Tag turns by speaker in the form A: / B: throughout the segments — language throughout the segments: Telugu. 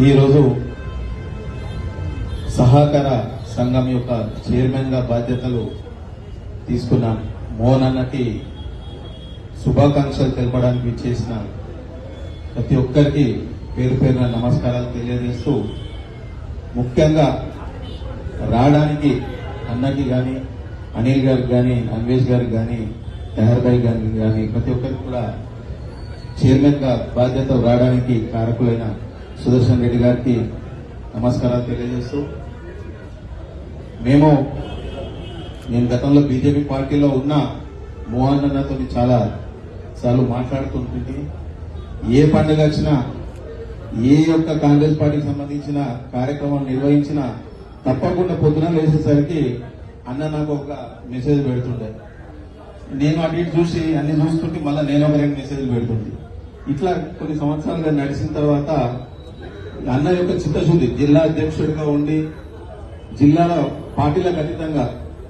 A: ఈరోజు సహకార సంఘం యొక్క చైర్మన్ గా బాధ్యతలు తీసుకున్న మోహన్ అన్నకి శుభాకాంక్షలు తెలపడానికి చేసిన ప్రతి ఒక్కరికి పేరు పేరున నమస్కారాలు తెలియజేస్తూ, ముఖ్యంగా రావడానికి అన్నకి కానీ, అనిల్ గారికి కానీ, అన్వేష్ గారికి కానీ, తయారు భాయ్ గారికి కానీ ప్రతి ఒక్కరికి కూడా చైర్మన్ గా బాధ్యత రావడానికి కారకులైన సుదర్శన్ రెడ్డి గారికి నమస్కారాలు తెలియజేస్తూ, నేను గతంలో బీజేపీ పార్టీలో ఉన్న మోహన్ అన్నతో చాలా సార్లు మాట్లాడుతుంటుంది. ఏ పండుగ వచ్చినా, ఏ యొక్క కాంగ్రెస్ పార్టీకి సంబంధించిన కార్యక్రమం నిర్వహించినా తప్పకుండా పొద్దున లేచేసరికి అన్న నాకు ఒక మెసేజ్ పెడుతుండే. నేను అటు ఇటు చూసి అన్ని చూస్తుంటే మళ్ళీ నేను ఒక 2 మెసేజ్లు పెడుతుంది. ఇట్లా కొన్ని సంవత్సరాలుగా నడిచిన తర్వాత అన్న యొక్క చిత్తశుద్ధి, జిల్లా అధ్యక్షుడిగా ఉండి జిల్లాలో పార్టీలకు అతీతంగా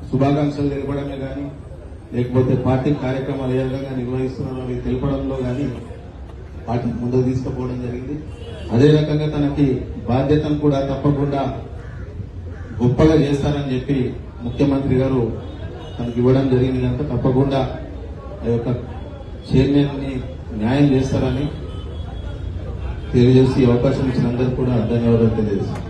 A: శుభాకాంక్షలు తెలపడమే కానీ, లేకపోతే పార్టీ కార్యక్రమాలు ఏ విధంగా నిర్వహిస్తున్నారో అవి తెలపడంలో కానీ పార్టీ ముందుకు తీసుకుపోవడం జరిగింది. అదే రకంగా తనకి బాధ్యతను కూడా తప్పకుండా గొప్పగా చేస్తారని చెప్పి ముఖ్యమంత్రి గారు తనకి ఇవ్వడం జరిగింది కనుక తప్పకుండా ఆ యొక్క చైర్మన్ ని న్యాయం చేస్తారని తెలియజేసి అవకాశం ఇచ్చినందరూ కూడా ధన్యవాదాలు తెలియజేస్తాను.